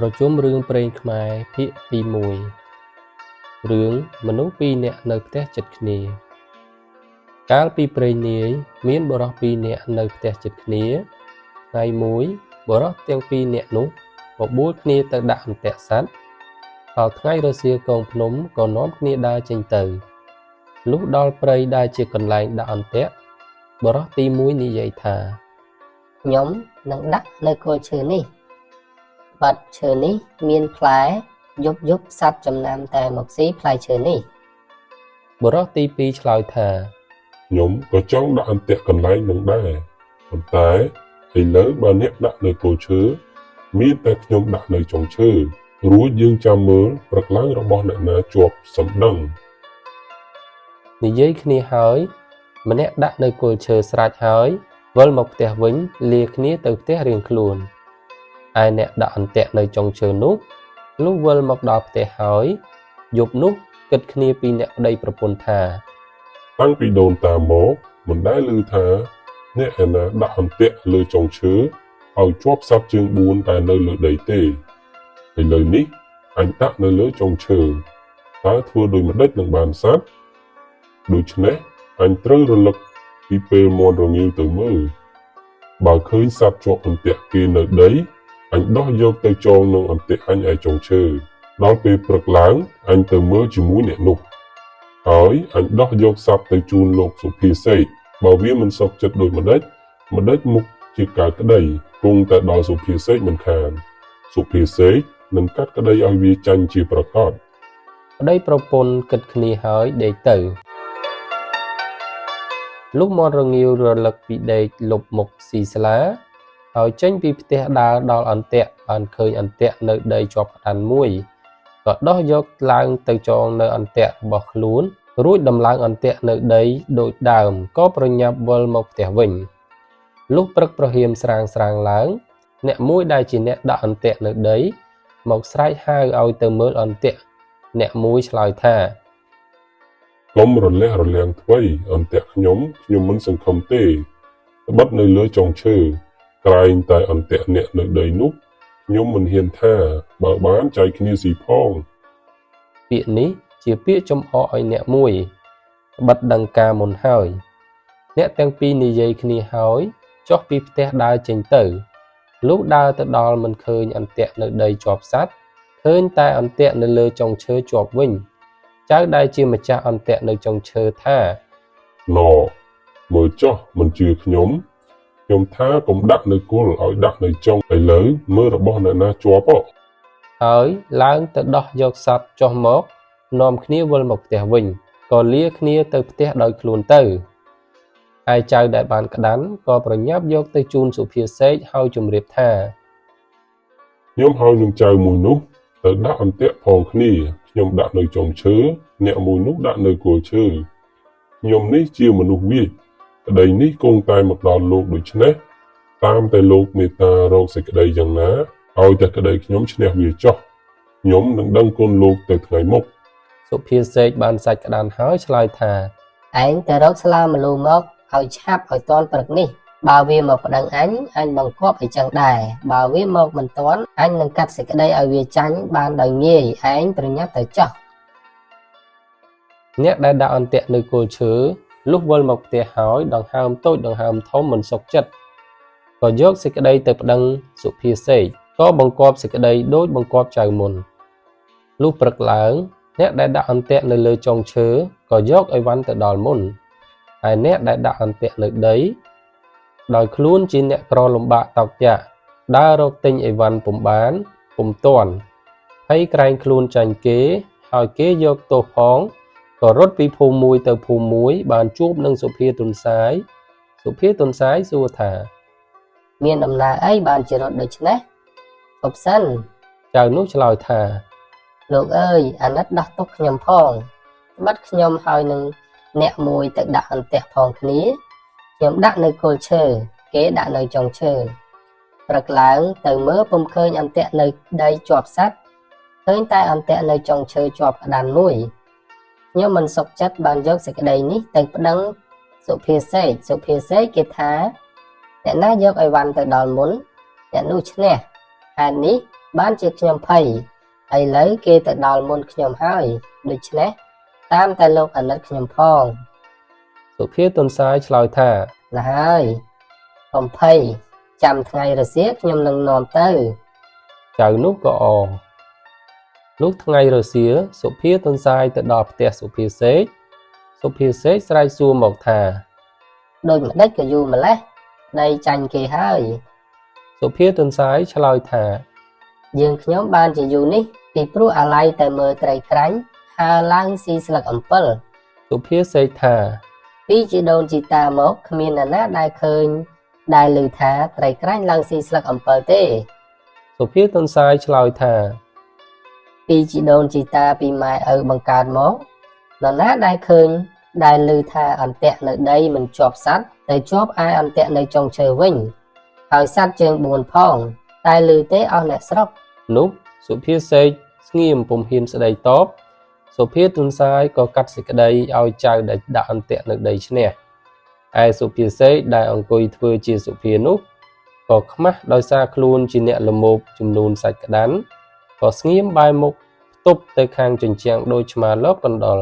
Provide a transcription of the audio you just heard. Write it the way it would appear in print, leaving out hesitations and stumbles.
ប្រជុំរឿងព្រេងខ្មែរភាគទី1រឿងមនុស្សពីរនាក់នៅផ្ទះជិតគ្នាកាលពីព្រេងនាយមានបុរសពីរនាក់នៅផ្ទះជិតគ្នាថ្ងៃមួយបុរសទាំងពីរនាក់នោះបបួលគ្នាទៅដាក់អន្ទាក់សត្វដល់ថ្ងៃរសៀលកងភ្នំក៏នាំគ្នាដើរចេញទៅលុះដល់ព្រៃដែលជាកន្លែងដាក់អន្ទាក់បុរសទី1និយាយថាខ្ញុំនឹងដាក់នៅគល់ឈើនេះបាត់ឈើនេះមានផ្លែយប់សត្វចំណាំតែមកស៊ីផ្លែឈើនេះបុរសទី2ឆ្លើយថាខ្ញុំក៏ចង់ដាក់អន្ទាក់កន្លែងនឹងដែរប៉ុន្តែឥឡូវបើអ្នកដាក់នៅគល់ឈើមានតែខ្ញុំដាក់នៅចុងឈើរួចយើងចាំមើលប្រកឡើងរបស់អ្នកណាជាប់សម្ដឹងនិយាយគ្នាហើយម្នាក់ដាក់នៅគល់ឈើស្រេចហើយវិលមកផ្ទះវិញលាគ្នាទៅផ្ទះរៀងខ្លួនឯអ្នកដាក់អន្ទាក់នៅចុងឈើនោះលុះវិលមកដល់ផ្ទះហើយយប់នោះគិតគ្នាពីអ្នកប្តីប្រពន្ធថាតាំងពីដូនតាមកមិនដែលឮថាអ្នកឯណាដាក់អន្ទាក់លើចុងឈើឲ្យជាប់សត្វជើង4តែនៅលើដីទេឥឡូវនេះអញដាក់នៅលើចុងឈើតើធ្វើដូចម្ដេចនឹងបានសត្វដូច្នេះអញត្រូវរលឹកពីពេលមាន់រងាវទៅមើលបើឃើញសត្វជាប់អន្ទាក់គេនៅដីអញដោះយកទៅចងនឹងអន្ទាក់អញឯចុងឈើដល់ពេលព្រឹកឡើងអញទៅមើលជាមួយអ្នកនោះហើយអញដោះយកសត្វទៅជូនលោកសុភាសេកបើវាមិនសុខចិត្តដូចម្ដេចមុខជាកើតក្តីគង់តែដល់សុភាសេកមិនខានសុភាសេកនឹងកាត់ក្តីឲ្យវាចាញ់ជាប្រកបប្តីប្រពន្ធគិតគ្នាហើយដេកទៅលុះមាន់រងាវរលឹកពីដេកលុបមុខស៊ីស្លាហើយចេញពីផ្ទះដើរដល់អន្ទាក់បានឃើញអន្ទាក់នៅដីជាប់ក្តាន់មួយក៏ដោះយកឡើងទៅចងនៅអន្ទាក់របស់ខ្លួនរួចដំឡើងអន្ទាក់នៅដីដូចដើមក៏ប្រញាប់វិលមកផ្ទះវិញលុះព្រឹកប្រហៀមស្រាងឡើងអ្នកមួយដែលជាអ្នកដាក់អន្ទាក់នៅដីមកស្រែកហៅឲ្យទៅមើលអន្ទាក់អ្នកមួយឆ្លើយថាកុំរលះរលាំងថ្មីអន្ទាក់ខ្ញុំមិនសង្ឃឹមទេត្បិតនៅលើចុងឈើក្រែងតែអន្ទាក់អ្នកនៅដីនោះខ្ញុំមិនហ៊ានថាបើបានចែកគ្នាស៊ីផងពាក្យនេះជាពាក្យចំអកឲ្យអ្នកមួយត្បិតដឹងការមុនហើយអ្នកទាំងពីរនិយាយគ្នាហើយចុះពីផ្ទះដើរចេញទៅលុះដើរទៅដល់មិនឃើញអន្ទាក់នៅដីជាប់សត្វឃើញតែអន្ទាក់នៅលើចុងឈើជាប់វិញចៅដែលជាម្ចាស់អន្ទាក់នៅចុងឈើថាណមើលចុះមិនជឿខ្ញុំថាកុំដាក់នៅគល់ឲ្យដាក់នៅចុងឥឡូវមើលរបស់អ្នកណាជាប់ហើយឡើងទៅដោះយកសត្វចុះមកនាំគ្នាវិលមកផ្ទះវិញក៏លាគ្នាទៅផ្ទះដោយខ្លួនទៅឯចៅដែលបានក្តាន់ក៏ប្រញាប់យកទៅជូនសុភាសេកហើយជម្រាបថាខ្ញុំហើយនឹងចៅមួយនោះទៅដាក់អន្ទាក់ផងគ្នាខ្ញុំដាក់នៅចុងឈើអ្នកមួយនោះដាក់នៅគល់ឈើខ្ញុំនេះជាមនុស្សវាចក្តីនេះគង់តែមកដល់លោកដូច្នេះតាមតែលោកមេត្តារកសេចក្តីយ៉ាងណាឲ្យតែក្តីខ្ញុំឈ្នះវាចុះខ្ញុំនឹងដឹងគុណលោកទៅថ្ងៃមុខសុភាសេកបានសាច់ក្តាន់ហើយឆ្លើយថាឯងទៅរកស្លាមលូមកឲ្យឆាប់ឲ្យតាន់ព្រឹកនេះបើវាមកប្តឹងអញបង្គាប់ឲ្យចឹងដែរបើវាមកមិនតាន់អញនឹងកាត់សេចក្តីឲ្យវាចាញ់បានដោយងាយឯងប្រញាប់ទៅចុះអ្នកដែលដាក់អន្ទាក់នៅគល់ឈើលុះវិលមកផ្ទះហើយដង្ហើមតូចដង្ហើមធំមិនសុខចិត្តក៏យកសេចក្តីទៅប្តឹងសុភាសេកក៏បង្គាប់សេចក្តីដូចបង្គាប់ចៅមុនលុះព្រឹកឡើងអ្នកដែលដាក់អន្ទាក់នៅលើចុងឈើក៏យកអីវ៉ាន់ទៅដល់មុនហើយអ្នកដែលដាក់អន្ទាក់នៅដីដោយខ្លួនជាអ្នកក្រលំបាកតោកយ៉ាក់ដើររកទិញអីវ៉ាន់ពុំបានពុំទាន់ហើយក្រែងខ្លួនចាញ់គេហើយគេយកទោសផងក៏រត់ពីភូមិមួយទៅភូមិមួយបានជួបនឹងសុភាទុនសាយសួរថាមានដំណើរអីបានជារត់ដូច្នេះអបសិនចៅនោះឆ្លើយថាលោកអើយអាណិតដោះទុកខ្ញុំផងបាត់ខ្ញុំហើយនឹងអ្នកមួយទៅដាក់អន្ទាក់ផងគ្នាខ្ញុំដាក់នៅគល់ឈើគេដាក់នៅចុងឈើព្រឹកឡើងទៅមើលពុំឃើញអន្ទាក់នៅដីជាប់សត្វឃើញតែអន្ទាក់នៅចុងឈើជាប់ក្តាន់មួយខ្ញុំមិនសុខចិត្តបានយកសេចក្តីនេះទៅប្តឹងសុភាសេកគេថាអ្នកណាយកអីវ៉ាន់ទៅដល់មុនអ្នកនោះឈ្នះហេតុនេះ បានជាខ្ញុំភ័យឥឡូវគេទៅដល់មុនខ្ញុំហើយដូច្នេះតាមតែលោកអាណិតខ្ញុំផង សុភាទន្សាយឆ្លើយថា ណាហើយកុំភ័យចាំថ្ងៃរសៀលខ្ញុំនឹងនាំទៅ ចៅនោះក៏អរលុះថ្ងៃរសៀលសុភាទន្សាយទៅដល់ផ្ទះសុភាសេកសុភាសេកស្រែកសួរមកថា ដូចម្ដេចក៏យូរម្លេះដីចាញ់គេហើយ សុភាទន្សាយឆ្លើយថា យើងខ្ញុំបានជាយូរនេះពីព្រោះអាឡ័យតែមើលត្រីក្រាញ់ហើរឡើងស៊ីស្លឹកអំពិល សុភាសេកថា ពីជីដូនជីតាមកគ្មាននរណាដែលឃើញដែលឮថាត្រីក្រាញ់ឡើងស៊ីស្លឹកអំពិលទេ សុភាទន្សាយឆ្លើយថា ពីជីដូនជីតាពីម៉ែឪបង្កើតមកនរណាដែលឃើញដែលឮថាអន្ទាក់នៅដីមិនជាប់សត្វតែជាប់ឯអន្ទាក់នៅចុងឈើវិញហើយសត្វជើង4ផងតែឮទេអស់អ្នកស្រុក នោះសុភាសេកស្ងៀមពុំហ៊ានស្ដីតបសុភាទន្សាយក៏កាត់សេចក្ដីឲ្យចៅដែលដាក់អន្ទាក់នៅដីឈ្នះឯសុភាសេកដែលអង្គុយធ្វើជាសុភានោះក៏ខ្មាស់ដោយសារខ្លួនជាអ្នកល្មោបចំនួនសាច់ក្តាន់ក៏ស្ងៀមបែរមុខផ្ទប់ទៅខាងជញ្ជាំងដូចឆ្មាលបកណ្ដុរ